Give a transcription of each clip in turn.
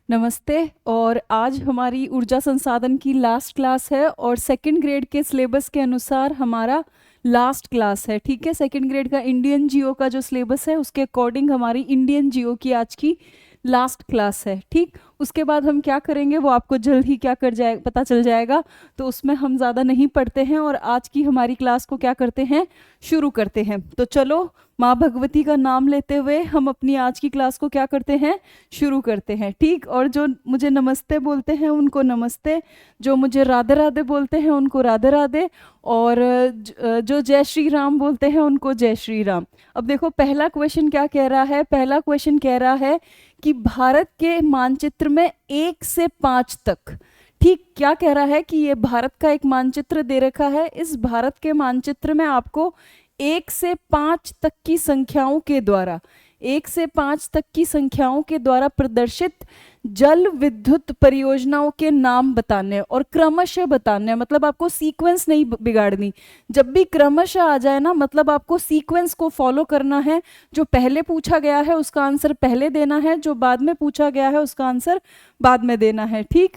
नमस्ते। और आज हमारी ऊर्जा संसाधन की लास्ट क्लास है और सेकंड ग्रेड के सिलेबस के अनुसार हमारा लास्ट क्लास है। ठीक है, सेकंड ग्रेड का इंडियन जियो का जो सिलेबस है उसके अकॉर्डिंग हमारी इंडियन जियो की आज की लास्ट क्लास है। ठीक, उसके बाद हम क्या करेंगे वो आपको जल्द ही क्या कर जाए पता चल जाएगा, तो उसमें हम ज़्यादा नहीं पढ़ते हैं और आज की हमारी क्लास को क्या करते हैं, शुरू करते हैं। तो चलो, माँ भगवती का नाम लेते हुए हम अपनी आज की क्लास को क्या करते हैं, शुरू करते हैं। ठीक, और जो मुझे नमस्ते बोलते हैं उनको नमस्ते, जो मुझे राधे राधे बोलते हैं उनको राधे राधे, और जो जय श्री राम बोलते हैं उनको जय श्री राम। अब देखो पहला क्वेश्चन क्या कह रहा है। पहला क्वेश्चन कह रहा है कि भारत के मानचित्र में 1 से 5 तक, ठीक, क्या कह रहा है कि ये भारत का एक मानचित्र दे रखा है। इस भारत के मानचित्र में आपको 1 से 5 तक की संख्याओं के द्वारा 1 से 5 तक की संख्याओं के द्वारा प्रदर्शित जल विद्युत परियोजनाओं के नाम बताने और क्रमशः बताने। मतलब आपको सीक्वेंस नहीं बिगाड़नी। जब भी क्रमशः आ जाए ना, मतलब आपको सीक्वेंस को फॉलो करना है। जो पहले पूछा गया है उसका आंसर पहले देना है, जो बाद में पूछा गया है उसका आंसर बाद में देना है। ठीक,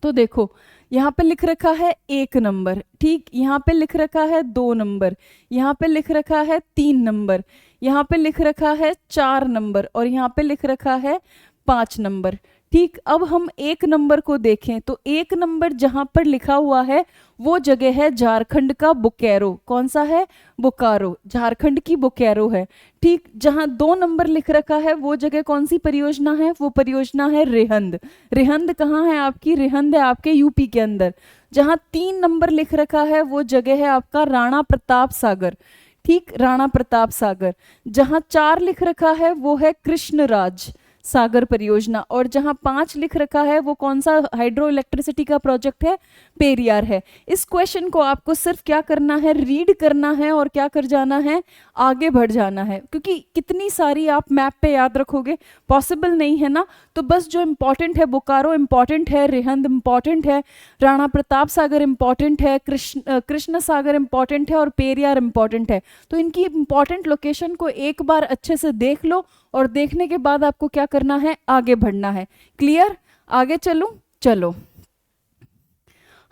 तो देखो यहाँ पे लिख रखा है 1 नंबर, ठीक, यहाँ पे लिख रखा है 2 नंबर, यहाँ पे लिख रखा है 3 नंबर, यहाँ पे लिख रखा है 4 नंबर और यहाँ पे लिख रखा है 5 नंबर। ठीक, अब हम 1 नंबर को देखें तो 1 नंबर जहां पर लिखा हुआ है वो जगह है झारखंड का बोकारो। कौन सा है? बोकारो, झारखंड की बोकारो है। ठीक, जहां 2 नंबर लिख रखा है वो जगह कौन सी परियोजना है? वो परियोजना है रिहंद। रिहंद कहाँ है आपकी? रिहंद है आपके यूपी के अंदर। जहां 3 नंबर लिख रखा है वो जगह है आपका राणा प्रताप सागर। ठीक, राणा प्रताप सागर। जहां 4 लिख रखा है वो है कृष्णराज सागर परियोजना, और जहां 5 लिख रखा है वो कौन सा हाइड्रो इलेक्ट्रिसिटी का प्रोजेक्ट है? पेरियार है। इस क्वेश्चन को आपको सिर्फ क्या करना है, रीड करना है और क्या कर जाना है, आगे बढ़ जाना है। क्योंकि कितनी सारी आप मैप पे याद रखोगे, पॉसिबल नहीं है ना। तो बस जो इंपॉर्टेंट है, बोकारो इंपॉर्टेंट है, रिहंद इंपॉर्टेंट है, राणा प्रताप सागर इंपॉर्टेंट है, कृष्ण सागर इंपॉर्टेंट है और पेरियार इंपॉर्टेंट है। तो इनकी इंपॉर्टेंट लोकेशन को एक बार अच्छे से देख लो और देखने के बाद आपको क्या करना है, आगे बढ़ना है। क्लियर? आगे चलूं? चलो,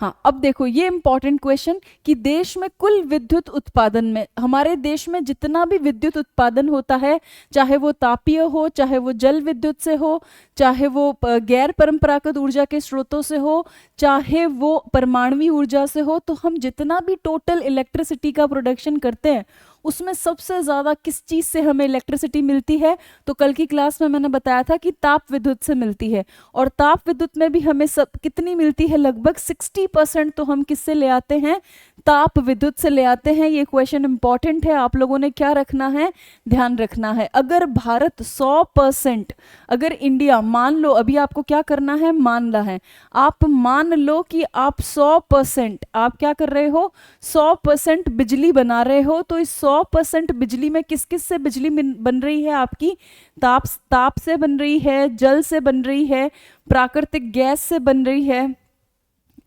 हाँ, अब देखो ये इंपॉर्टेंट क्वेश्चन कि देश में कुल विद्युत उत्पादन में, हमारे देश में जितना भी विद्युत उत्पादन होता है, चाहे वो तापीय हो, चाहे वो जल विद्युत से हो, चाहे वो गैर परंपरागत ऊर्जा के स्रोतों से हो, चाहे वो परमाणु ऊर्जा से हो, तो हम जितना भी टोटल इलेक्ट्रिसिटी का प्रोडक्शन करते हैं उसमें सबसे ज़्यादा किस चीज़ से हमें इलेक्ट्रिसिटी मिलती है? तो कल की क्लास में मैंने बताया था कि ताप विद्युत से मिलती है। और ताप विद्युत में भी हमें सब कितनी मिलती है? लगभग 60% तो हम किससे ले आते हैं? ताप विद्युत से ले आते हैं। ये क्वेश्चन इंपॉर्टेंट है, आप लोगों ने क्या रखना है, ध्यान रखना है। अगर भारत 100%, अगर इंडिया, मान लो अभी आपको क्या करना है, मानना है, आप मान लो कि आप 100%, आप क्या कर रहे हो, 100% बिजली बना रहे हो, तो इस 100% बिजली में किस किस से बिजली बन रही है आपकी? ताप से बन रही है, जल से बन रही है, प्राकृतिक गैस से बन रही है,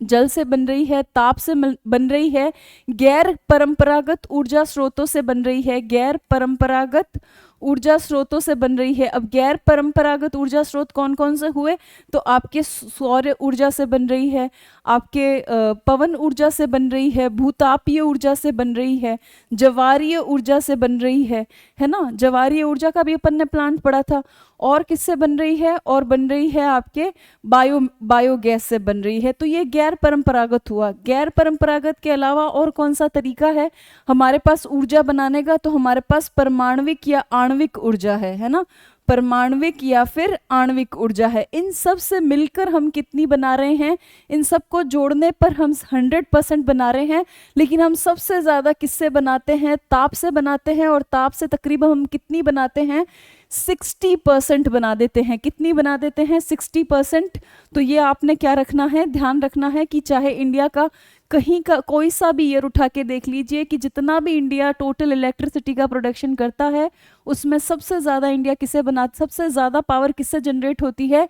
जल से बन रही है, ताप से बन रही है, गैर परंपरागत ऊर्जा स्रोतों से बन रही है, गैर परंपरागत ऊर्जा स्रोतों से बन रही है। अब गैर परंपरागत ऊर्जा स्रोत कौन कौन से हुए? तो आपके सौर ऊर्जा से बन रही है, आपके पवन ऊर्जा से बन रही है, भूतापीय ऊर्जा से बन रही है, ज्वारीय ऊर्जा से बन रही है ना। ज्वारीय ऊर्जा का भी अपन ने प्लांट पढ़ा था। और किससे बन रही है? और बन रही है आपके बायोगैस से बन रही है। तो ये गैर परंपरागत हुआ। गैर परंपरागत के अलावा और कौन सा तरीका है हमारे पास ऊर्जा बनाने का? तो हमारे पास परमाणविक या आणविक ऊर्जा है ना। परमाणविक या फिर आणविक ऊर्जा है। इन सब से मिलकर हम कितनी बना रहे हैं? इन सब को जोड़ने पर हम 100% बना रहे हैं। लेकिन हम सबसे ज़्यादा किससे बनाते हैं? ताप से बनाते हैं। और ताप से तकरीबन हम कितनी बनाते हैं? 60% बना देते हैं। कितनी बना देते हैं? 60%। तो ये आपने क्या रखना है, ध्यान रखना है कि चाहे इंडिया का कहीं का कोई सा भी ईयर उठा के देख लीजिए कि जितना भी इंडिया टोटल इलेक्ट्रिसिटी का प्रोडक्शन करता है उसमें सबसे ज़्यादा इंडिया किसे बना, सबसे ज़्यादा पावर किससे जनरेट होती है?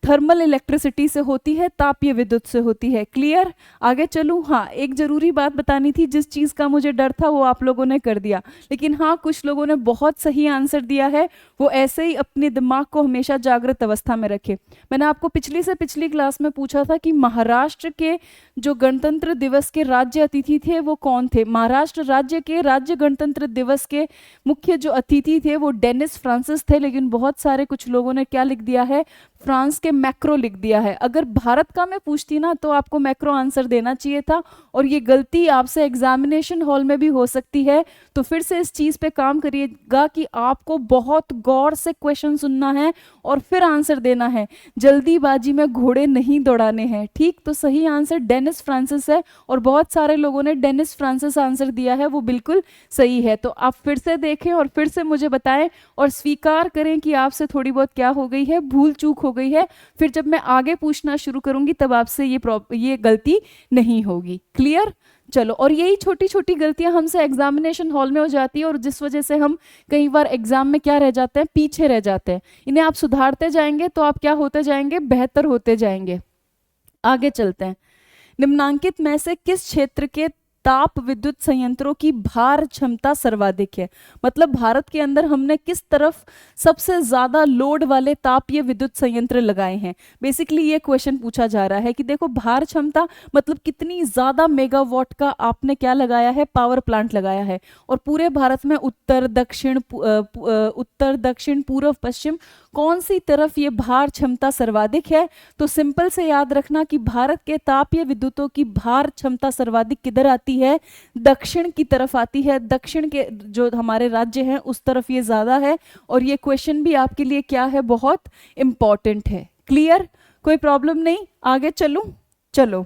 थर्मल इलेक्ट्रिसिटी से होती है, तापीय विद्युत से होती है। क्लियर? आगे चलूं? हाँ, एक जरूरी बात बतानी थी, जिस चीज का मुझे डर था वो आप लोगों ने कर दिया, लेकिन हाँ कुछ लोगों ने बहुत सही आंसर दिया है। वो ऐसे ही अपने दिमाग को हमेशा जागृत अवस्था में रखे। मैंने आपको पिछली से पिछली क्लास में पूछा था कि महाराष्ट्र के जो गणतंत्र दिवस के राज्य अतिथि थे वो कौन थे। महाराष्ट्र राज्य के राज्य गणतंत्र दिवस के मुख्य जो अतिथि थे वो डेनिस फ्रांसिस थे, लेकिन बहुत सारे कुछ लोगों ने क्या लिख दिया है, फ्रांस के मैक्रो लिख दिया है। अगर भारत का मैं पूछती ना तो आपको मैक्रो आंसर देना चाहिए था, और ये गलती आपसे एग्जामिनेशन हॉल में भी हो सकती है। तो फिर से इस चीज पे काम करिएगा कि आपको बहुत गौर से क्वेश्चन सुनना है और फिर आंसर देना है। जल्दीबाजी में घोड़े नहीं दौड़ाने हैं, ठीक? तो सही आंसर डेनिस फ्रांसिस है, और बहुत सारे लोगों ने डेनिस फ्रांसिस आंसर दिया है, वो बिल्कुल सही है। तो आप फिर से देखें और फिर से मुझे बताएं और स्वीकार करें कि आपसे थोड़ी बहुत क्या हो गई है, भूल चूक हो गई है। फिर जब मैं आगे पूछना शुरू करूंगी तब आपसे ये गलती नहीं होगी। क्लियर? चलो, और यही छोटी छोटी गलतियां हमसे एग्जामिनेशन हॉल में हो जाती है, और जिस वजह से हम कई बार एग्जाम में क्या रह जाते हैं, पीछे रह जाते हैं। इन्हें आप सुधारते जाएंगे तो आप क्या होते जाएंगे, बेहतर होते जाएंगे। आगे चलते हैं। निम्नांकित में से किस क्षेत्र के ताप विद्युत संयंत्रों की भार क्षमता सर्वाधिक है? मतलब भारत के अंदर हमने किस तरफ सबसे ज्यादा लोड वाले तापीय विद्युत संयंत्र लगाए हैं। बेसिकली ये क्वेश्चन पूछा जा रहा है कि देखो भार क्षमता मतलब कितनी ज्यादा मेगावाट का आपने क्या लगाया है, पावर प्लांट लगाया है। और पूरे भारत में उत्तर दक्षिण पूर्व पश्चिम कौन सी तरफ ये भार क्षमता सर्वाधिक है? तो सिंपल से याद रखना कि भारत के तापीय विद्युतों की भार क्षमता सर्वाधिक किधर आती है, दक्षिण की तरफ आती है। दक्षिण के जो हमारे राज्य हैं उस तरफ ये ज्यादा है, और ये क्वेश्चन भी आपके लिए क्या है, बहुत इंपॉर्टेंट है। क्लियर? कोई प्रॉब्लम नहीं? आगे चलूं? चलो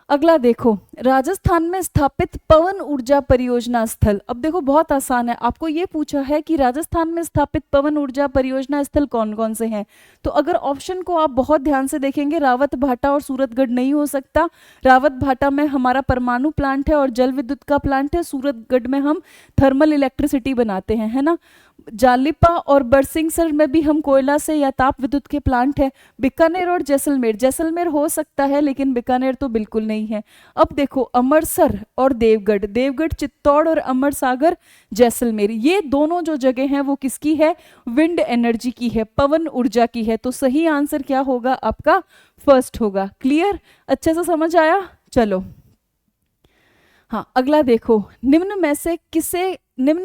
अगला देखो, राजस्थान में स्थापित पवन ऊर्जा परियोजना स्थल। अब देखो बहुत आसान है, आपको ये पूछा है कि राजस्थान में स्थापित पवन ऊर्जा परियोजना स्थल कौन कौन से हैं। तो अगर ऑप्शन को आप बहुत ध्यान से देखेंगे, रावत भाटा और सूरतगढ़ नहीं हो सकता। रावत भाटा में हमारा परमाणु प्लांट है और जल विद्युत का प्लांट है। सूरतगढ़ में हम थर्मल इलेक्ट्रिसिटी बनाते हैं, है ना। जालिपा और बरसिंगसर में भी हम कोयला से या ताप विद्युत के प्लांट है। बीकानेर और जैसलमेर, जैसलमेर हो सकता है लेकिन बीकानेर तो बिल्कुल नहीं है। अब देखो अमरसर और देवगढ़, देवगढ़ चित्तौड़ और अमर सागर जैसलमेर, ये दोनों जो जगह हैं वो किसकी है, विंड एनर्जी की है, पवन ऊर्जा की है। तो सही आंसर क्या होगा आपका, फर्स्ट होगा। क्लियर? अच्छे से समझ आया? चलो हाँ अगला देखो, निम्न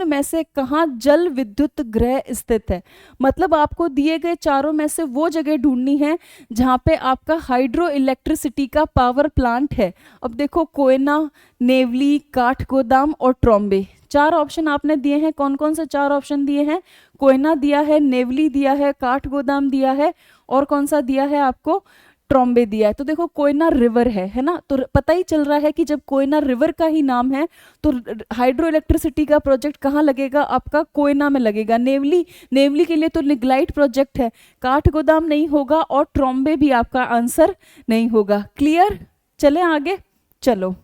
में से कहाँ जल विद्युत गृह स्थित है। मतलब आपको दिए गए चारों में से वो जगह ढूंढनी है जहाँ पे आपका हाइड्रो इलेक्ट्रिसिटी का पावर प्लांट है। अब देखो कोयना, नेवली, काठगोदाम और ट्रॉम्बे, चार ऑप्शन आपने दिए हैं। कौन कौन से चार ऑप्शन दिए हैं? कोयना दिया है, नेवली दिया है, काठगोदाम दिया है, और कौन सा दिया है आपको, ट्रॉम्बे दिया है। तो देखो कोयना रिवर है ना, तो पता ही चल रहा है कि जब कोयना रिवर का ही नाम है तो हाइड्रो इलेक्ट्रिसिटी का प्रोजेक्ट कहाँ लगेगा, आपका कोयना में लगेगा। नेवली के लिए तो निगलाइट प्रोजेक्ट है। काठगोदाम नहीं होगा और ट्रॉम्बे भी आपका आंसर नहीं होगा। क्लियर? चले आगे। चलो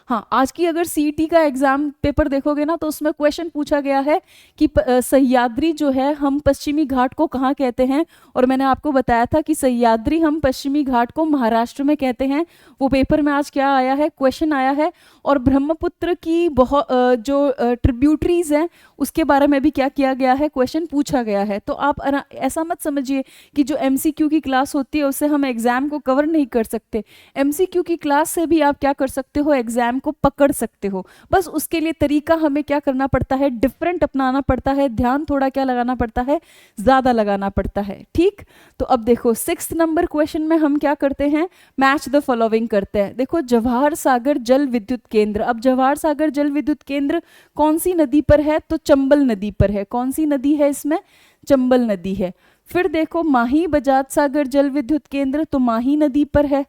हाँ, आज की अगर सीईटी का एग्जाम पेपर देखोगे ना तो उसमें क्वेश्चन पूछा गया है कि सह्याद्री जो है हम पश्चिमी घाट को कहाँ कहते हैं, और मैंने आपको बताया था कि सह्याद्री हम पश्चिमी घाट को महाराष्ट्र में कहते हैं। वो पेपर में आज क्या आया है, क्वेश्चन आया है। और ब्रह्मपुत्र की बहुत जो ट्रिब्यूटरीज हैं उसके बारे में भी क्या किया गया है, क्वेश्चन पूछा गया है। तो आप ऐसा मत समझिए कि जो एमसीक्यू की क्लास होती है उससे हम एग्जाम को कवर नहीं कर सकते। एमसीक्यू की क्लास से भी आप क्या कर सकते हो, एग्जाम को पकड़ सकते हो। बस उसके लिए तरीका हमें क्या करना पड़ता है, डिफरेंट अपनाना पड़ता है, ध्यान थोड़ा क्या लगाना पड़ता है, ज्यादा लगाना पड़ता है। ठीक, तो अब देखो 6 नंबर क्वेश्चन में हम क्या करते हैं, मैच द फॉलोइंग करते हैं। देखो जवाहर सागर जल विद्युत केंद्र, अब जवाहर सागर जल विद्युत केंद्र कौन सी नदी पर है, तो चंबल नदी पर है। कौन सी नदी है इसमें, चंबल नदी है। फिर देखो माही बजाज सागर जल विद्युत केंद्र, तो माही नदी पर है।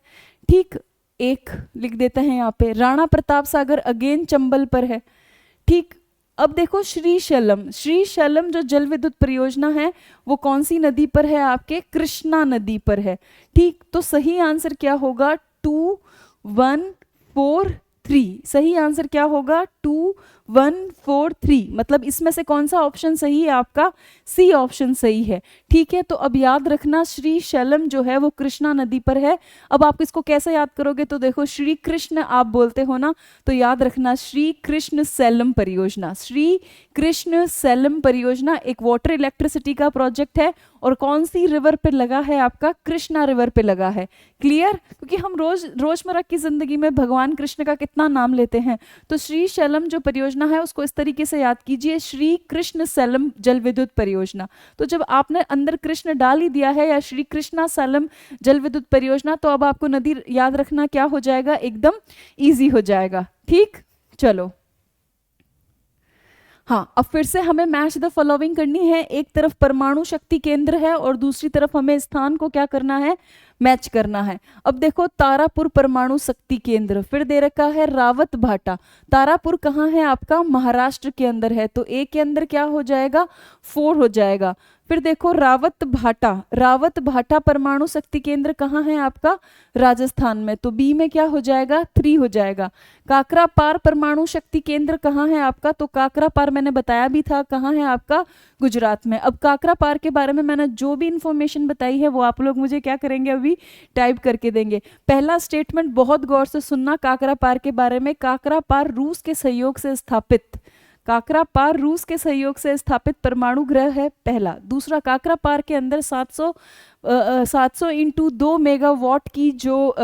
ठीक, एक लिख देते हैं यहाँ पे। राणा प्रताप सागर अगेन चंबल पर है। ठीक, अब देखो श्रीशैलम जो जल विद्युत परियोजना है वो कौन सी नदी पर है, आपके कृष्णा नदी पर है। ठीक, तो सही आंसर क्या होगा, 2 1 4 3। सही आंसर क्या होगा, 2 1 4 3, मतलब इसमें से कौन सा ऑप्शन सही है आपका? सी ऑप्शन सही है। ठीक है, तो अब याद रखना श्री शैलम जो है वो कृष्णा नदी पर है। अब आप इसको कैसे याद करोगे? तो देखो श्री कृष्ण आप बोलते हो ना, तो याद रखना श्री कृष्ण सैलम परियोजना, श्री कृष्ण सैलम परियोजना एक वाटर इलेक्ट्रिसिटी का प्रोजेक्ट है और कौन सी रिवर पे लगा है आपका? कृष्णा रिवर पे लगा है। क्लियर? क्योंकि हम रोजमर्रा की जिंदगी में भगवान कृष्ण का कितना नाम लेते हैं, तो श्री शैलम जो परियोजना है उसको इस तरीके से याद कीजिए, श्री कृष्ण सैलम जल विद्युत परियोजना। तो जब आपने अंदर कृष्ण डाल ही दिया है या श्री कृष्णा सैलम जल विद्युत परियोजना, तो अब आपको नदी याद रखना क्या हो जाएगा? एकदम ईजी हो जाएगा। ठीक, चलो हाँ, अब फिर से हमें मैच द फॉलोइंग करनी है। एक तरफ परमाणु शक्ति केंद्र है और दूसरी तरफ हमें स्थान को क्या करना है? मैच करना है। अब देखो तारापुर परमाणु शक्ति केंद्र, फिर दे रखा है रावत भाटा। तारापुर कहाँ है आपका? महाराष्ट्र के अंदर है, तो ए के अंदर क्या हो जाएगा? 4 हो जाएगा। फिर देखो रावत भाटा, रावत भाटा परमाणु शक्ति केंद्र कहाँ है आपका? राजस्थान में, तो बी में क्या हो जाएगा? 3 हो जाएगा। काकरा पार परमाणु शक्ति केंद्र कहाँ है आपका? तो काकरा पार मैंने बताया भी था कहाँ है आपका? गुजरात में। अब काकरा पार के बारे में मैंने जो भी इंफॉर्मेशन बताई है वो आप लोग मुझे क्या करेंगे? अभी टाइप करके देंगे। पहला स्टेटमेंट बहुत गौर से सुनना काकरा पार के बारे में। काकरा पार रूस के सहयोग से स्थापित, काकरा पार रूस के सहयोग से स्थापित परमाणु गृह है पहला। दूसरा, काकरा पार के अंदर 700 इंटू 2 मेगावाट की जो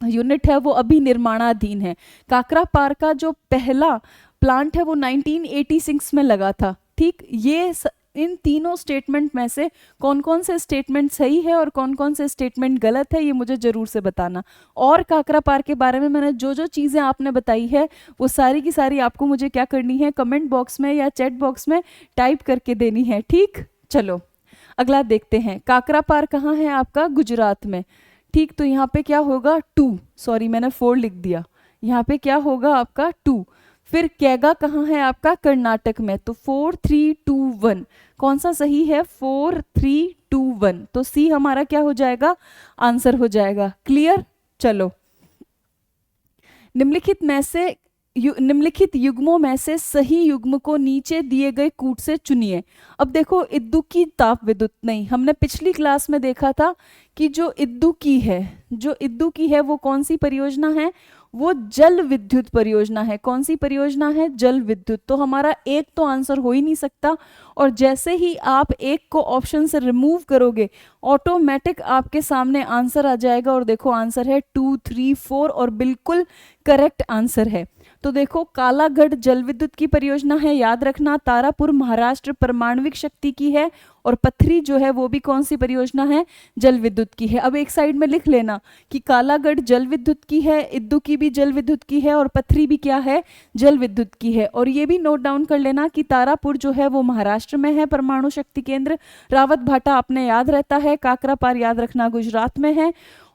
यूनिट है वो अभी निर्माणाधीन है। काकरा पार का जो पहला प्लांट है वो 1986 में लगा था। ठीक, ये इन तीनों स्टेटमेंट में से कौन कौन से स्टेटमेंट सही है और कौन कौन से स्टेटमेंट गलत है, ये मुझे जरूर से बताना। और काकरा पार के बारे में मैंने जो जो चीज़ें आपने बताई है वो सारी की सारी आपको मुझे क्या करनी है? कमेंट बॉक्स में या चैट बॉक्स में टाइप करके देनी है। ठीक, चलो अगला देखते हैं। काकरा पार कहाँ है आपका? गुजरात में। ठीक, तो यहाँ पे क्या होगा? 2, सॉरी मैंने 4 लिख दिया, यहाँ पे क्या होगा आपका? 2। फिर कैगा कहाँ है आपका? कर्नाटक में, तो 4 3 2 1, कौन सा सही है? 4 3 2 1, तो सी हमारा क्या हो जाएगा? आंसर हो जाएगा। क्लियर? चलो निम्नलिखित युग्मों में से सही युग्म को नीचे दिए गए कूट से चुनिए। अब देखो इद्दुकी ताप विद्युत, नहीं, हमने पिछली क्लास में देखा था कि जो इद्दुकी है वो कौन सी परियोजना है? वो जल विद्युत परियोजना है। कौन सी परियोजना है? जल विद्युत। तो हमारा एक तो आंसर हो ही नहीं सकता, और जैसे ही आप एक को ऑप्शन से रिमूव करोगे ऑटोमेटिक आपके सामने आंसर आ जाएगा, और देखो आंसर है 2 3 4 और बिल्कुल करेक्ट आंसर है। तो देखो कालागढ़ जल विद्युत की परियोजना है, याद रखना। तारापुर महाराष्ट्र परमाणविक शक्ति की है, और पथरी जो है वो भी कौन सी परियोजना है? जल विद्युत की है। अब एक साइड में लिख लेना कि कालागढ़ जल विद्युत की है, इद्दुकी भी जल विद्युत की है, और पथरी भी क्या है? जल विद्युत की है। और ये भी नोट डाउन कर लेना कि तारापुर जो है वो महाराष्ट्र में है परमाणु शक्ति केंद्र, रावत भाटा आपने याद रहता है, काकरा पार याद रखना गुजरात में है,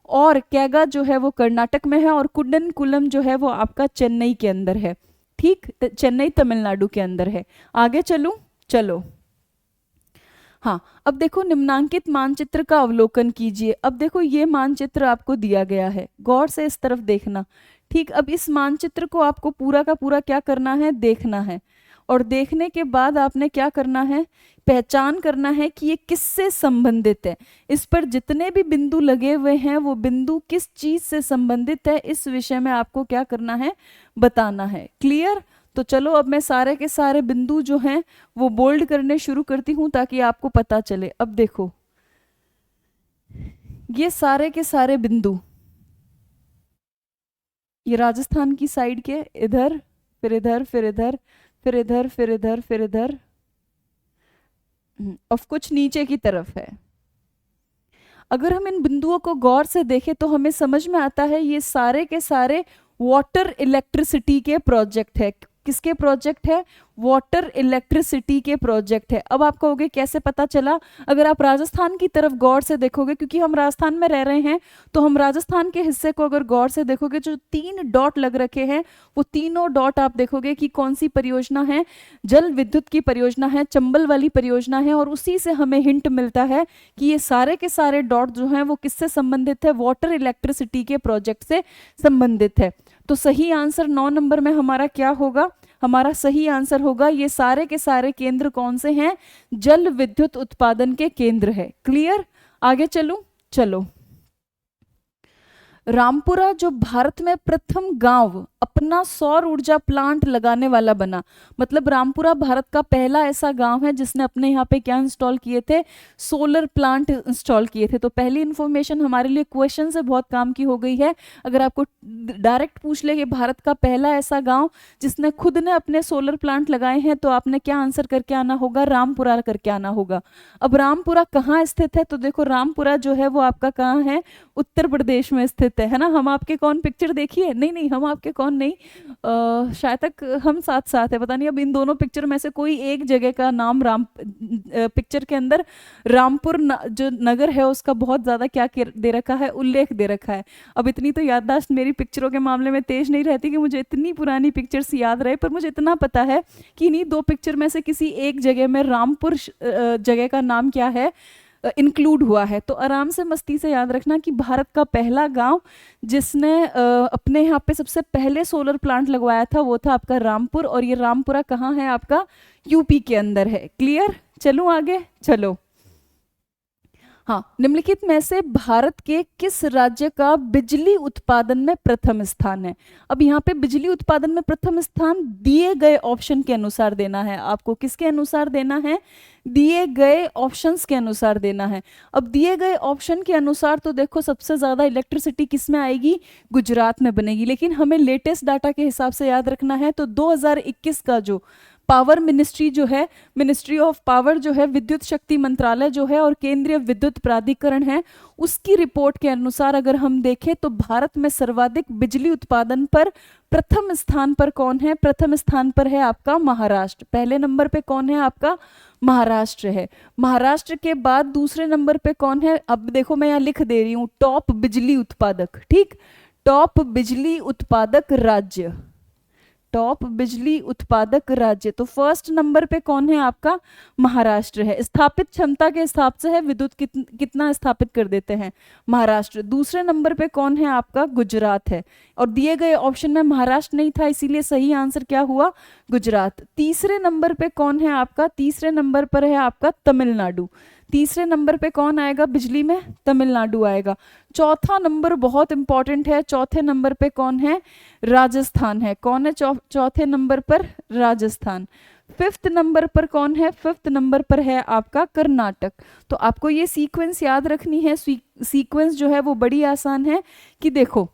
और कैगा जो है वो कर्नाटक में है, और कुडनकुलम जो है वो आपका चेन्नई के अंदर है। ठीक, चेन्नई तमिलनाडु के अंदर है। आगे चलूं? चलो हाँ, अब देखो निम्नांकित मानचित्र का अवलोकन कीजिए। अब देखो ये मानचित्र आपको दिया गया है, गौर से इस तरफ देखना। ठीक, अब इस मानचित्र को आपको पूरा का पूरा क्या करना है? देखना है, और देखने के बाद आपने क्या करना है? पहचान करना है कि ये किससे संबंधित है। इस पर जितने भी बिंदु लगे हुए हैं वो बिंदु किस चीज से संबंधित है, इस विषय में आपको क्या करना है? बताना है। क्लियर? तो चलो अब मैं सारे के सारे बिंदु जो हैं वो बोल्ड करने शुरू करती हूं ताकि आपको पता चले। अब देखो ये सारे के सारे बिंदु, ये राजस्थान की साइड के इधर, फिर इधर, फिर इधर, फिर इधर, फिर इधर, फिर इधर, और कुछ नीचे की तरफ है। अगर हम इन बिंदुओं को गौर से देखें तो हमें समझ में आता है ये सारे के सारे वाटर इलेक्ट्रिसिटी के प्रोजेक्ट है। किसके प्रोजेक्ट है? वाटर इलेक्ट्रिसिटी के प्रोजेक्ट है। अब आप कहोगे कैसे पता चला? अगर आप राजस्थान की तरफ गौर से देखोगे, क्योंकि हम राजस्थान में रह रहे हैं, तो हम राजस्थान के हिस्से को अगर गौर से देखोगे, जो 3 डॉट लग रखे हैं वो तीनों डॉट आप देखोगे कि कौन सी परियोजना है? जल विद्युत की परियोजना है, चंबल वाली परियोजना है, और उसी से हमें हिंट मिलता है कि ये सारे के सारे डॉट जो हैं वो किससे संबंधित है? वाटर इलेक्ट्रिसिटी के प्रोजेक्ट से संबंधित है। तो सही आंसर 9 नंबर में हमारा क्या होगा? हमारा सही आंसर होगा ये सारे के सारे केंद्र कौन से हैं? जल विद्युत उत्पादन के केंद्र है। क्लियर? आगे चलूं? चलो। रामपुरा जो भारत में प्रथम गांव अपना सौर ऊर्जा प्लांट लगाने वाला बना, मतलब रामपुरा भारत का पहला ऐसा गांव है जिसने अपने यहाँ पे क्या इंस्टॉल किए थे? सोलर प्लांट इंस्टॉल किए थे। तो पहली इंफॉर्मेशन हमारे लिए क्वेश्चन से बहुत काम की हो गई है। अगर आपको डायरेक्ट पूछ ले कि भारत का पहला ऐसा गांव जिसने खुद ने अपने सोलर प्लांट लगाए हैं, तो आपने क्या आंसर करके आना होगा? रामपुरा करके आना होगा। अब रामपुरा कहाँ स्थित है? तो देखो रामपुरा जो है वो आपका कहाँ है? उत्तर प्रदेश में स्थित है ना। हम आपके कौन पिक्चर देखिए? नहीं नहीं, हम आपके कौन नहीं, शायद तक हम साथ साथ है, पता नहीं। अब इन दोनों पिक्चर में से कोई एक जगह का नाम पिक्चर के अंदर रामपुर जो नगर है उसका बहुत ज्यादा क्या दे रखा है? उल्लेख दे रखा है। अब इतनी तो याददाश्त मेरी पिक्चरों के मामले में तेज नहीं रहती कि मुझे इतनी पुरानी पिक्चर्स याद रहे, पर मुझे इतना पता है कि इन्हीं दो पिक्चर में से किसी एक जगह में रामपुर जगह का नाम क्या है? इंक्लूड हुआ है। तो आराम से मस्ती से याद रखना कि भारत का पहला गांव जिसने अपने यहाँ पे सबसे पहले सोलर प्लांट लगवाया था वो था आपका रामपुर, और ये रामपुरा कहाँ है? आपका यूपी के अंदर है। क्लियर? चलूं आगे? चलो। हाँ, निम्नलिखित में से भारत के किस राज्य का बिजली उत्पादन में प्रथम स्थान है? अब यहाँ पे बिजली उत्पादन में प्रथम स्थान दिए गए ऑप्शन के अनुसार देना है आपको। किसके अनुसार देना है? दिए गए ऑप्शंस के अनुसार देना है। अब दिए गए ऑप्शन के अनुसार तो देखो सबसे ज्यादा इलेक्ट्रिसिटी किस में आएगी? गुजरात में बनेगी। लेकिन हमें लेटेस्ट डाटा के हिसाब से याद रखना है, तो 2021 का जो पावर मिनिस्ट्री जो है, मिनिस्ट्री ऑफ पावर जो है, विद्युत शक्ति मंत्रालय जो है और केंद्रीय विद्युत प्राधिकरण है, उसकी रिपोर्ट के अनुसार अगर हम देखें तो भारत में सर्वाधिक बिजली उत्पादन पर प्रथम स्थान पर कौन है? प्रथम स्थान पर है आपका महाराष्ट्र। पहले नंबर पे कौन है? आपका महाराष्ट्र है। महाराष्ट्र के बाद दूसरे नंबर पे कौन है? अब देखो मैं यहाँ लिख दे रही हूँ, टॉप बिजली उत्पादक। ठीक, टॉप बिजली उत्पादक राज्य, टॉप बिजली उत्पादक राज्य। तो फर्स्ट नंबर पे कौन है? आपका महाराष्ट्र है। स्थापित क्षमता के हिसाब से है, विद्युत कितना स्थापित कर देते हैं? महाराष्ट्र। दूसरे नंबर पे कौन है? आपका गुजरात है। और दिए गए ऑप्शन में महाराष्ट्र नहीं था, इसीलिए सही आंसर क्या हुआ? गुजरात। तीसरे नंबर पे कौन है आपका? तीसरे नंबर पर है आपका तमिलनाडु। तीसरे नंबर पे कौन आएगा बिजली में? तमिलनाडु आएगा। चौथा नंबर बहुत इंपॉर्टेंट है, चौथे नंबर पे कौन है? राजस्थान है। कौन है चौथे नंबर पर? राजस्थान। फिफ्थ नंबर पर कौन है? फिफ्थ नंबर पर है आपका कर्नाटक। तो आपको ये सीक्वेंस याद रखनी है। सीक्वेंस जो है वो बड़ी आसान है कि देखो,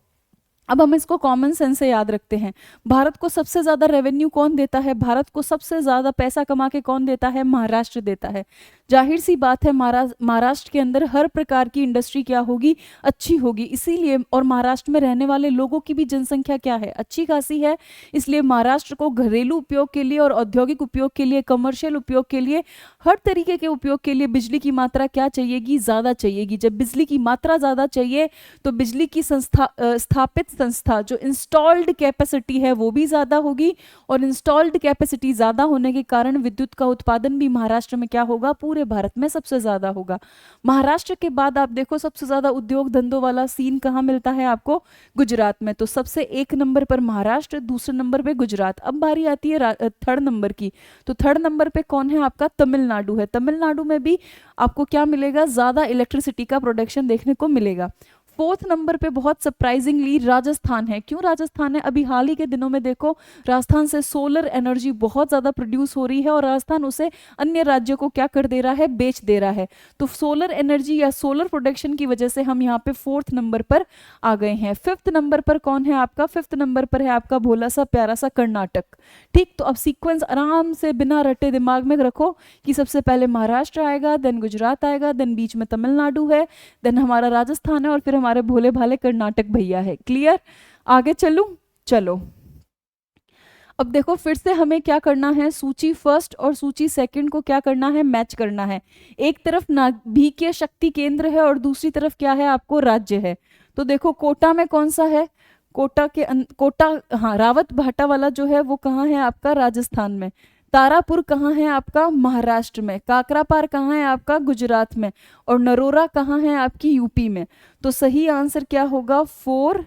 अब हम इसको कॉमन सेंस से याद रखते हैं। भारत को सबसे ज्यादा रेवेन्यू कौन देता है? भारत को सबसे ज्यादा पैसा कमा के कौन देता है? महाराष्ट्र देता है। जाहिर सी बात है महाराष्ट्र के अंदर हर प्रकार की इंडस्ट्री क्या होगी? अच्छी होगी। इसीलिए, और महाराष्ट्र में रहने वाले लोगों की भी जनसंख्या क्या है? अच्छी खासी है। इसलिए महाराष्ट्र को घरेलू उपयोग के लिए और औद्योगिक उपयोग के लिए, कमर्शियल उपयोग के लिए, हर तरीके के उपयोग के लिए बिजली की मात्रा क्या चाहिएगी? ज्यादा चाहिएगी। जब बिजली की मात्रा ज्यादा चाहिए तो बिजली की स्थापित संस्था जो इंस्टॉल्ड कैपेसिटी है वो भी ज्यादा होगी, और इंस्टॉल्ड कैपेसिटी ज्यादा होने के कारण विद्युत का उत्पादन भी महाराष्ट्र में क्या होगा? पूरे भारत में सबसे ज्यादा होगा। महाराष्ट्र के बाद आप देखो सबसे ज्यादा उद्योग धंधों वाला सीन कहाँ मिलता है आपको? गुजरात में। तो सबसे एक नंबर पर महाराष्ट्र, दूसरे नंबर पे गुजरात। अब बारी आती है थर्ड नंबर की। तो थर्ड नंबर पे कौन है आपका? तमिलनाडु है। तमिलनाडु में भी आपको क्या मिलेगा? ज्यादा इलेक्ट्रिसिटी का प्रोडक्शन देखने को मिलेगा। फोर्थ नंबर पे बहुत सरप्राइजिंगली राजस्थान है। क्यों राजस्थान है? अभी हाल ही के दिनों में देखो राजस्थान से सोलर एनर्जी बहुत ज्यादा प्रोड्यूस हो रही है और राजस्थान उसे अन्य राज्यों को क्या कर दे रहा है? बेच दे रहा है। तो सोलर एनर्जी या सोलर प्रोडक्शन की वजह से हम यहाँ पे फोर्थ नंबर पर आ गए हैं। फिफ्थ नंबर पर कौन है आपका? फिफ्थ नंबर पर है आपका भोला सा प्यारा सा कर्नाटक। ठीक, तो अब सीक्वेंस आराम से बिना रटे दिमाग में रखो कि सबसे पहले महाराष्ट्र आएगा, देन गुजरात आएगा, देन बीच में तमिलनाडु है, देन हमारा राजस्थान है, और फिर हमारे भोले भाले कर्नाटक भैया है। क्लियर? आगे चलूं? चलो। अब देखो फिर से हमें क्या करना है? सूची फर्स्ट और सूची सेकंड को क्या करना है? मैच करना है। एक तरफ नाभिकीय शक्ति केंद्र है और दूसरी तरफ क्या है? आपको राज्य है। तो देखो कोटा में कौन सा है? कोटा, हाँ, रावत भाटा वाला जो है वो कहाँ है? आपका राजस्थान में। तारापुर कहाँ है? आपका महाराष्ट्र में। काकरापार कहाँ है? आपका गुजरात में। और नरोरा कहाँ है? आपकी यूपी में। तो सही आंसर क्या होगा? 4,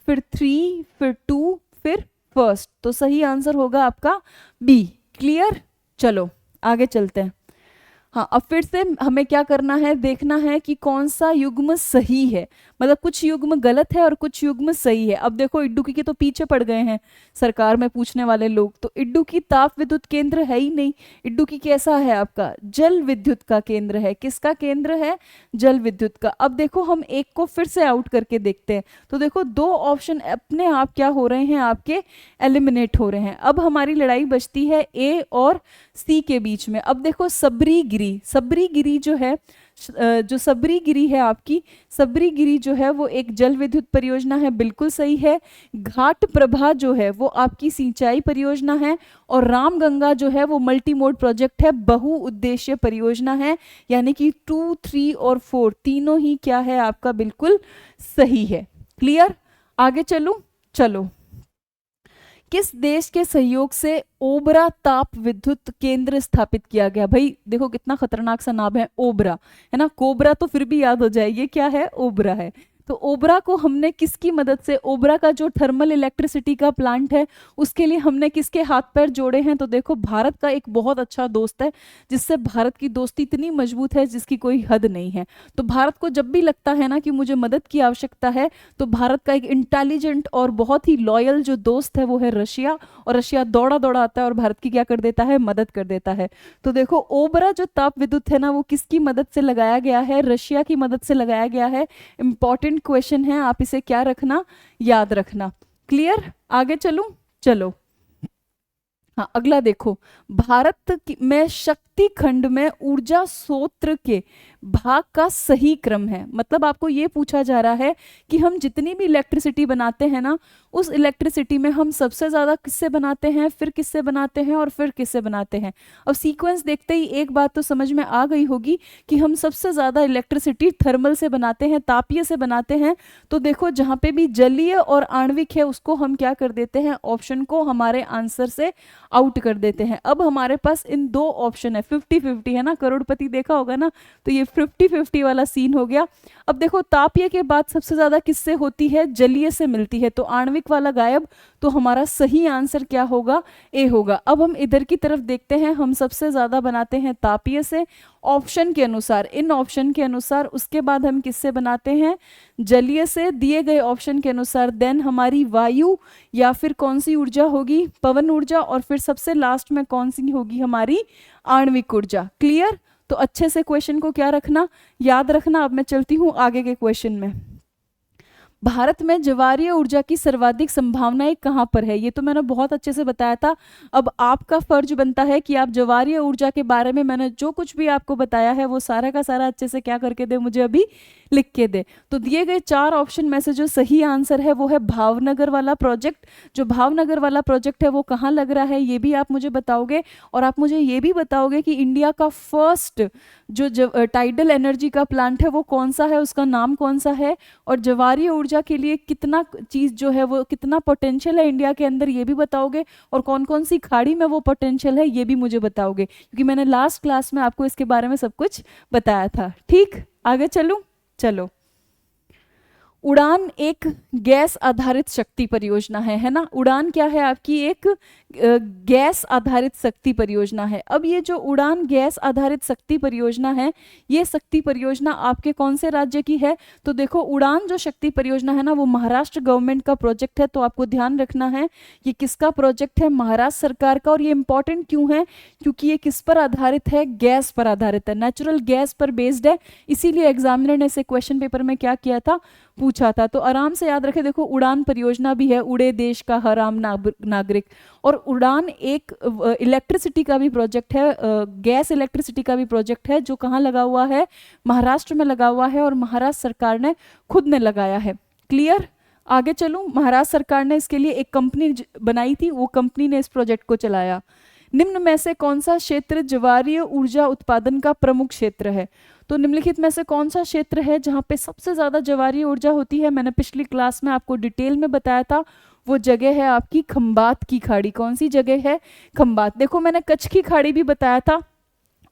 फिर 3, फिर 2, फिर फर्स्ट। तो सही आंसर होगा आपका बी। क्लियर? चलो आगे चलते हैं। हाँ, अब फिर से हमें क्या करना है, देखना है कि कौन सा युग्म सही है। मतलब कुछ युग्म गलत है और कुछ युग्म सही है। अब देखो इड्डुकी के तो पीछे पड़ गए हैं सरकार में पूछने वाले लोग, तो इड्डुकी ताप विद्युत केंद्र है ही नहीं। इड्डुकी कैसा है आपका, जल विद्युत का केंद्र है। किसका केंद्र है, जल विद्युत का। अब देखो हम एक को फिर से आउट करके देखते हैं, तो देखो दो ऑप्शन अपने आप क्या हो रहे हैं, आपके एलिमिनेट हो रहे हैं। अब हमारी लड़ाई बचती है ए और सी के बीच में। अब देखो सबरी गिरी, सबरी गिरी जो है, जो सबरी गिरी है आपकी, सबरी गिरी जो है वो एक जल विद्युत परियोजना है, बिल्कुल सही है। घाट प्रभा जो है वो आपकी सिंचाई परियोजना है, और रामगंगा जो है वो मल्टी मोड प्रोजेक्ट है, बहुउद्देश्य परियोजना है। यानी कि 2, 3 और 4 तीनों ही क्या है आपका, बिल्कुल सही है। क्लियर? आगे चलूं? चलो। किस देश के सहयोग से ओबरा ताप विद्युत केंद्र स्थापित किया गया? भाई देखो कितना खतरनाक सा नाम है, ओबरा, है ना। कोबरा तो फिर भी याद हो जाए, ये क्या है, ओबरा है। तो ओबरा को हमने किसकी मदद से, ओबरा का जो थर्मल इलेक्ट्रिसिटी का प्लांट है उसके लिए हमने किसके हाथ पैर जोड़े हैं? तो देखो भारत का एक बहुत अच्छा दोस्त है, जिससे भारत की दोस्ती इतनी मजबूत है जिसकी कोई हद नहीं है। तो भारत को जब भी लगता है ना कि मुझे मदद की आवश्यकता है, तो भारत का एक इंटेलिजेंट और बहुत ही लॉयल जो दोस्त है वो है रशिया, और रशिया दौड़ा दौड़ा आता है और भारत की क्या कर देता है, मदद कर देता है। तो देखो ओबरा जो ताप विद्युत है ना वो किसकी मदद से लगाया गया है, रशिया की मदद से लगाया गया है। इंपॉर्टेंट क्वेश्चन है, आप इसे क्या रखना, याद रखना। क्लियर? आगे चलूं? चलो। हाँ, अगला देखो, में शक्ति खंड में ऊर्जा स्रोत के भाग का सही क्रम है। मतलब आपको ये पूछा जा रहा है कि हम जितनी भी इलेक्ट्रिसिटी बनाते हैं ना, उस इलेक्ट्रिसिटी में हम सबसे ज्यादा किससे बनाते हैं, फिर किससे बनाते हैं, और फिर किससे बनाते हैं। अब सीक्वेंस देखते ही एक बात तो समझ में आ गई होगी कि हम सबसे ज्यादा इलेक्ट्रिसिटी थर्मल से बनाते हैं, तापीय से बनाते हैं। तो देखो जहां पे भी जलीय और आणविक है उसको हम क्या कर देते हैं, ऑप्शन को हमारे आंसर से आउट कर देते हैं। अब हमारे पास इन दो ऑप्शन है, 50-50 है ना, करोड़पति देखा होगा ना, तो ये 50-50 वाला सीन हो गया। अब देखो तापीय के बाद सबसे ज्यादा किससे होती है, जलीय से मिलती है, तो आणविक वाला गायब। तो हमारा सही आंसर क्या होगा, ए होगा। अब हम इधर की तरफ देखते हैं, हम सबसे ज्यादा बनाते हैं तापीय से ऑप्शन के अनुसार, इन ऑप्शन के अनुसार। उसके बाद हम किससे बनाते हैं, जलीय से, दिए गए ऑप्शन के अनुसार। देन हमारी वायु या फिर कौन सी ऊर्जा होगी, पवन ऊर्जा, और फिर सबसे लास्ट में कौन सी होगी, हमारी आणविक ऊर्जा। क्लियर? तो अच्छे से क्वेश्चन को क्या रखना, याद रखना। अब मैं चलती हूं आगे के क्वेश्चन में। भारत में ज्वारीय ऊर्जा की सर्वाधिक संभावनाएं कहां पर है? ये तो मैंने बहुत अच्छे से बताया था। अब आपका फर्ज बनता है कि आप ज्वारीय ऊर्जा के बारे में मैंने जो कुछ भी आपको बताया है वो सारा का सारा अच्छे से क्या करके दे, मुझे अभी लिख के दे। तो दिए गए 4 ऑप्शन में से जो सही आंसर है वो है भावनगर वाला प्रोजेक्ट। जो भावनगर वाला प्रोजेक्ट है वो कहाँ लग रहा है ये भी आप मुझे बताओगे, और आप मुझे ये भी बताओगे कि इंडिया का फर्स्ट जो टाइडल एनर्जी का प्लांट है वो कौन सा है, उसका नाम कौन सा है, और ज्वारीय ऊर्जा के लिए कितना चीज जो है वो कितना पोटेंशियल है इंडिया के अंदर ये भी बताओगे, और कौन कौन सी खाड़ी में वो पोटेंशियल है ये भी मुझे बताओगे, क्योंकि मैंने लास्ट क्लास में आपको इसके बारे में सब कुछ बताया था। ठीक, आगे चलूं? चलो। उड़ान एक गैस आधारित शक्ति परियोजना है ना। उड़ान क्या है आपकी, एक गैस आधारित शक्ति परियोजना है। अब ये जो उड़ान गैस आधारित शक्ति परियोजना है, ये शक्ति परियोजना आपके कौन से राज्य की है? तो देखो उड़ान जो शक्ति परियोजना है ना वो महाराष्ट्र गवर्नमेंट का प्रोजेक्ट है। तो आपको ध्यान रखना है ये किसका प्रोजेक्ट है, महाराष्ट्र सरकार का। और ये इंपॉर्टेंट क्यों है, क्योंकि ये किस पर आधारित है, गैस पर आधारित है, नेचुरल गैस पर बेस्ड है। इसीलिए एग्जामिनर ने इसे क्वेश्चन पेपर में क्या किया था, पूछा था। तो आराम से याद रखें, देखो उड़ान परियोजना भी है, उड़े देश का हर आम नागरिक। और उड़ान एक इलेक्ट्रिसिटी का भी प्रोजेक्ट है, गैस इलेक्ट्रिसिटी का भी प्रोजेक्ट है, जो कहाँ लगा हुआ है, महाराष्ट्र में लगा हुआ है, और महाराष्ट्र सरकार ने खुद ने लगाया है। क्लियर? आगे चलूं। महाराष्ट्र सरकार ने इसके लिए एक कंपनी बनाई थी, वो कंपनी ने इस प्रोजेक्ट को चलाया। निम्न में से कौन सा क्षेत्र ज्वारीय ऊर्जा उत्पादन का प्रमुख क्षेत्र है? तो निम्नलिखित में से कौन सा क्षेत्र है जहां पे सबसे ज्यादा ज्वारीय ऊर्जा होती है? मैंने पिछली क्लास में आपको डिटेल में बताया था, वो जगह है आपकी खंबात की खाड़ी। कौन सी जगह है? खंबात। देखो मैंने कच्छ की खाड़ी भी बताया था,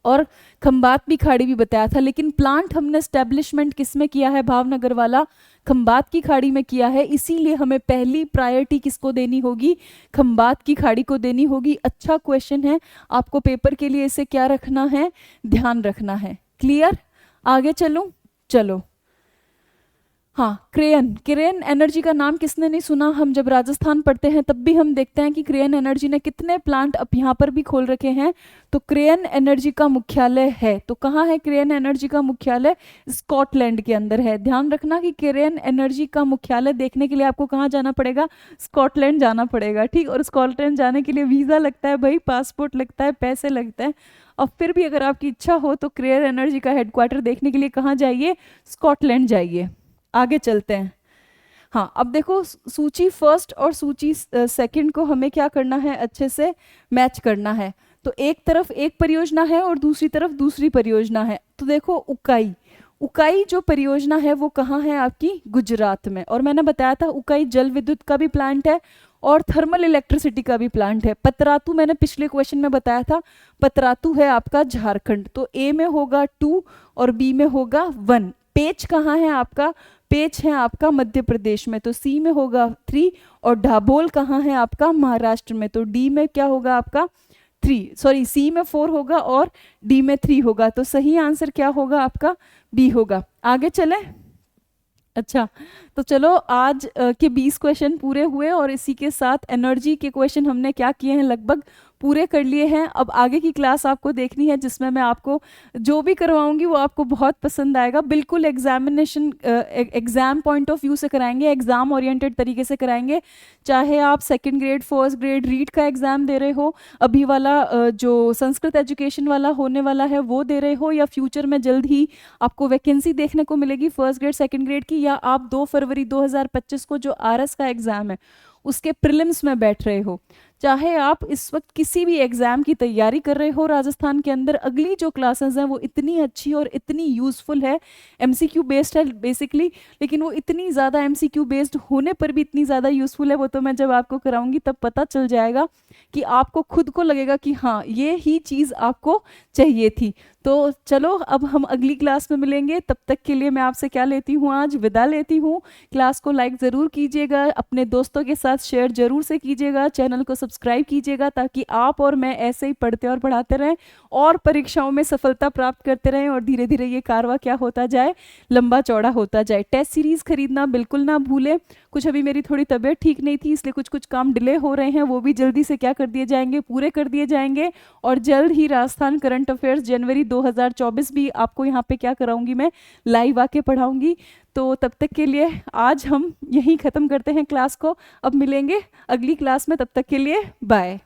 और खंबात की खाड़ी भी बताया था, लेकिन प्लांट हमने एस्टेब्लिशमेंट किस में किया है, भावनगर वाला खंबात की खाड़ी में किया है, इसीलिए हमें पहली प्रायोरिटी किसको देनी होगी, खंबात की खाड़ी को देनी होगी। अच्छा क्वेश्चन है, आपको पेपर के लिए इसे क्या रखना है, ध्यान रखना है। क्लियर, आगे चलूं, चलो। हाँ, क्रेन, क्रेन एनर्जी का नाम किसने नहीं सुना, हम जब राजस्थान पढ़ते हैं तब भी हम देखते हैं कि क्रेन एनर्जी ने कितने प्लांट अब यहाँ पर भी खोल रखे हैं। तो क्रेन एनर्जी का मुख्यालय है, तो कहाँ है क्रेन एनर्जी का मुख्यालय, स्कॉटलैंड के अंदर है। ध्यान रखना कि क्रेन एनर्जी का मुख्यालय देखने के लिए आपको कहाँ जाना पड़ेगा, स्कॉटलैंड जाना पड़ेगा, ठीक। और स्कॉटलैंड जाने के लिए वीज़ा लगता है भाई, पासपोर्ट लगता है, पैसे लगते हैं। और फिर भी अगर आपकी इच्छा हो तो क्रेन एनर्जी का हेडक्वार्टर देखने के लिए कहाँ जाइए, स्कॉटलैंड जाइए। आगे चलते हैं। हाँ, अब देखो सूची फर्स्ट और सूची सेकंड को हमें क्या करना है, अच्छे से मैच करना है। तो एक तरफ एक परियोजना है और दूसरी तरफ दूसरी परियोजना है। तो देखो उकाई, उकाई जो परियोजना है वो कहाँ है आपकी, गुजरात में। और मैंने बताया था उकाई जल विद्युत का भी प्लांट है और थर्मल इलेक्ट्रिसिटी का भी प्लांट है। पतरातू मैंने पिछले क्वेश्चन में बताया था, पतरातू है आपका झारखंड। तो ए में होगा 2 और बी में होगा 1। पेच कहाँ है आपका, पेच है आपका मध्य प्रदेश में, तो सी में होगा 3। और ढाबोल कहाँ है आपका, महाराष्ट्र में, तो डी में क्या होगा आपका 3, सॉरी सी में 4 होगा और डी में 3 होगा। तो सही आंसर क्या होगा आपका, बी होगा। आगे चले, अच्छा। तो चलो आज के 20 क्वेश्चन पूरे हुए और इसी के साथ एनर्जी के क्वेश्चन हमने क्या किए हैं, लगभग पूरे कर लिए हैं। अब आगे की क्लास आपको देखनी है जिसमें मैं आपको जो भी करवाऊंगी वो आपको बहुत पसंद आएगा। बिल्कुल examination exam point of view से कराएंगे, एग्जाम ओरिएंटेड तरीके से कराएंगे। चाहे आप second grade, first grade read का एग्जाम दे रहे हो, अभी वाला जो संस्कृत एजुकेशन वाला होने वाला है वो दे रहे हो, या फ्यूचर में जल्द ही आपको वैकेंसी देखने को मिलेगी फर्स्ट ग्रेड सेकंड ग्रेड की, या आप 2 फरवरी 2025 को जो आरएस का एग्जाम है उसके प्रीलिम्स में बैठ रहे हो, चाहे आप इस वक्त किसी भी एग्जाम की तैयारी कर रहे हो राजस्थान के अंदर, अगली जो क्लासेस हैं वो इतनी अच्छी और इतनी यूजफुल है। एमसीक्यू बेस्ड है बेसिकली, लेकिन वो इतनी ज़्यादा एमसीक्यू बेस्ड होने पर भी इतनी ज़्यादा यूजफुल है, वो तो मैं जब आपको कराऊंगी तब पता चल जाएगा कि आपको खुद को लगेगा कि हाँ ये ही चीज़ आपको चाहिए थी। तो चलो अब हम अगली क्लास में मिलेंगे, तब तक के लिए मैं आपसे क्या लेती हूँ, आज विदा लेती हूँ। क्लास को लाइक ज़रूर कीजिएगा, अपने दोस्तों के साथ शेयर जरूर से कीजिएगा, चैनल को सब्सक्राइब कीजिएगा ताकि आप और मैं ऐसे ही पढ़ते और पढ़ाते रहें और परीक्षाओं में सफलता प्राप्त करते रहें और धीरे धीरे ये कारवा क्या होता जाए, लंबा चौड़ा होता जाए। टेस्ट सीरीज़ खरीदना बिल्कुल ना भूलें। कुछ अभी मेरी थोड़ी तबीयत ठीक नहीं थी इसलिए कुछ कुछ काम डिले हो रहे हैं, वो भी जल्दी से क्या कर दिए जाएंगे, पूरे कर दिए जाएंगे। और जल्द ही राजस्थान करंट अफेयर्स जनवरी 2024 भी आपको यहाँ पे क्या कराऊंगी, मैं लाइव आके पढ़ाऊंगी। तो तब तक के लिए आज हम यहीं ख़त्म करते हैं क्लास को, अब मिलेंगे अगली क्लास में, तब तक के लिए बाय।